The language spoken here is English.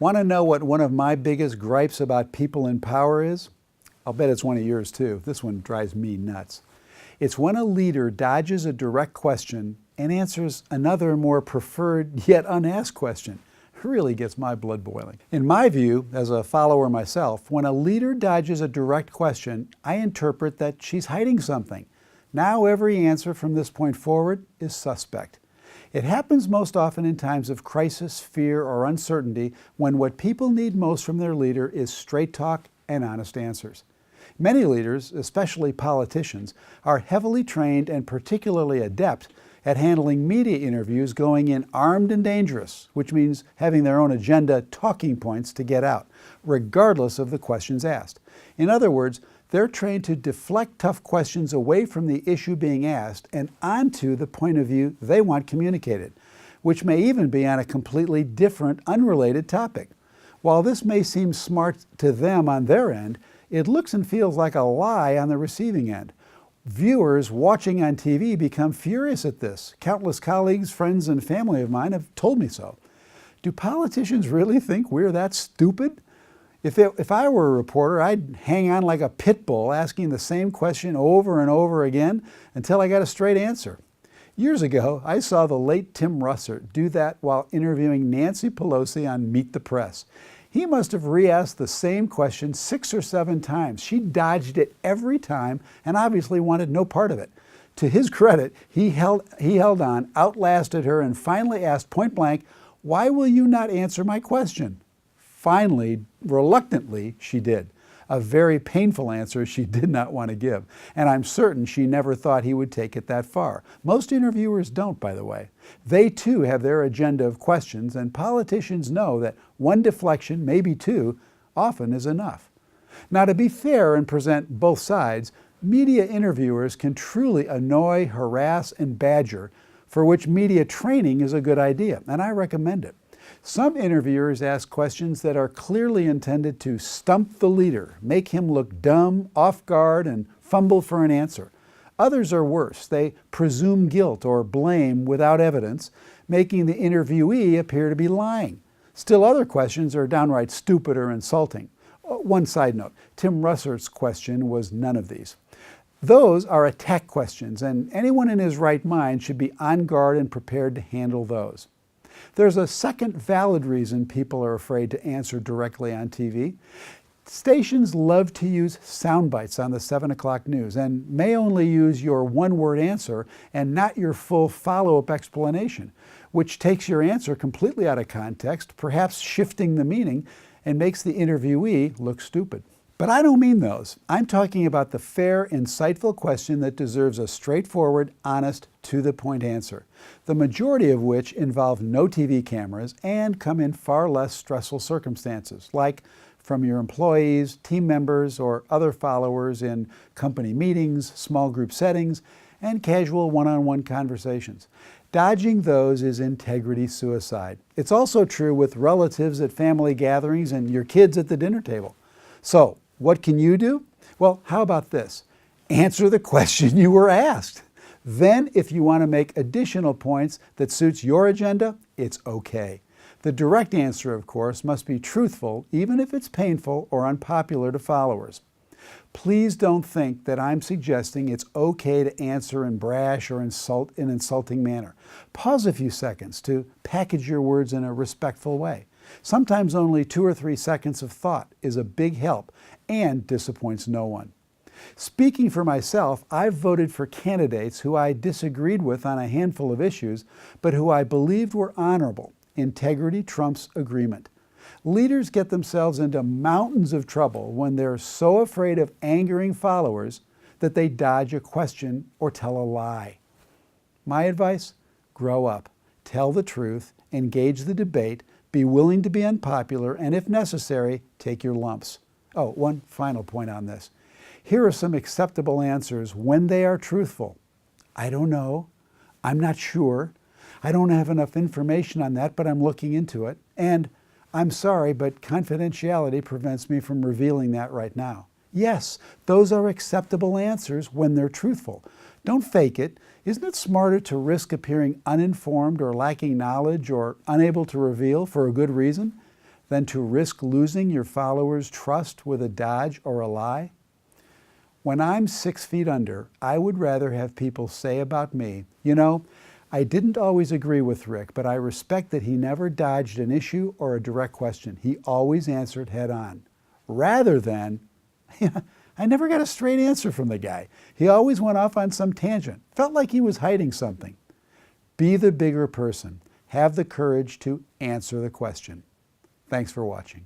Want to know what one of my biggest gripes about people in power is? I'll bet it's one of yours too. This one drives me nuts. It's when a leader dodges a direct question and answers another more preferred yet unasked question. It really gets my blood boiling. In my view, as a follower myself, when a leader dodges a direct question, I interpret that she's hiding something. Now every answer from this point forward is suspect. It happens most often in times of crisis, fear, or uncertainty when what people need most from their leader is straight talk and honest answers. Many leaders, especially politicians, are heavily trained and particularly adept at handling media interviews going in armed and dangerous, which means having their own agenda talking points to get out, regardless of the questions asked. In other words, they're trained to deflect tough questions away from the issue being asked and onto the point of view they want communicated, which may even be on a completely different, unrelated topic. While this may seem smart to them on their end, it looks and feels like a lie on the receiving end. Viewers watching on TV become furious at this. Countless colleagues, friends, and family of mine have told me so. Do politicians really think we're that stupid? If I were a reporter, I'd hang on like a pit bull asking the same question over and over again until I got a straight answer. Years ago, I saw the late Tim Russert do that while interviewing Nancy Pelosi on Meet the Press. He must have re-asked the same question 6 or 7 times. She dodged it every time and obviously wanted no part of it. To his credit, he held on, outlasted her, and finally asked point blank, "Why will you not answer my question?" Finally, reluctantly, she did. A very painful answer she did not want to give. And I'm certain she never thought he would take it that far. Most interviewers don't, by the way. They too have their agenda of questions, and politicians know that one deflection, maybe two, often is enough. Now, to be fair and present both sides, media interviewers can truly annoy, harass, and badger, for which media training is a good idea, and I recommend it. Some interviewers ask questions that are clearly intended to stump the leader, make him look dumb, off guard, and fumble for an answer. Others are worse. They presume guilt or blame without evidence, making the interviewee appear to be lying. Still other questions are downright stupid or insulting. One side note, Tim Russert's question was none of these. Those are attack questions, and anyone in his right mind should be on guard and prepared to handle those. There's a second valid reason people are afraid to answer directly on TV. Stations love to use sound bites on the 7 o'clock news and may only use your one-word answer and not your full follow-up explanation, which takes your answer completely out of context, perhaps shifting the meaning, and makes the interviewee look stupid. But I don't mean those. I'm talking about the fair, insightful question that deserves a straightforward, honest, to-the-point answer, the majority of which involve no TV cameras and come in far less stressful circumstances, like from your employees, team members, or other followers in company meetings, small group settings, and casual one-on-one conversations. Dodging those is integrity suicide. It's also true with relatives at family gatherings and your kids at the dinner table. So, what can you do? Well, how about this? Answer the question you were asked. Then, if you want to make additional points that suits your agenda, it's okay. The direct answer, of course, must be truthful, even if it's painful or unpopular to followers. Please don't think that I'm suggesting it's okay to answer in brash or insulting manner. Pause a few seconds to package your words in a respectful way. Sometimes only 2 or 3 seconds of thought is a big help and disappoints no one. Speaking for myself, I've voted for candidates who I disagreed with on a handful of issues, but who I believed were honorable. Integrity trumps agreement. Leaders get themselves into mountains of trouble when they're so afraid of angering followers that they dodge a question or tell a lie. My advice? Grow up. Tell the truth, engage the debate, be willing to be unpopular, and if necessary, take your lumps. Oh, one final point on this. Here are some acceptable answers when they are truthful. I don't know. I'm not sure. I don't have enough information on that, but I'm looking into it. And I'm sorry, but confidentiality prevents me from revealing that right now. Yes, those are acceptable answers when they're truthful. Don't fake it. Isn't it smarter to risk appearing uninformed or lacking knowledge or unable to reveal for a good reason? than to risk losing your followers' trust with a dodge or a lie? When I'm 6 feet under, I would rather have people say about me, you know, I didn't always agree with Rick, but I respect that he never dodged an issue or a direct question. He always answered head on. Rather than, I never got a straight answer from the guy. He always went off on some tangent. Felt like he was hiding something. Be the bigger person. Have the courage to answer the question. Thanks for watching.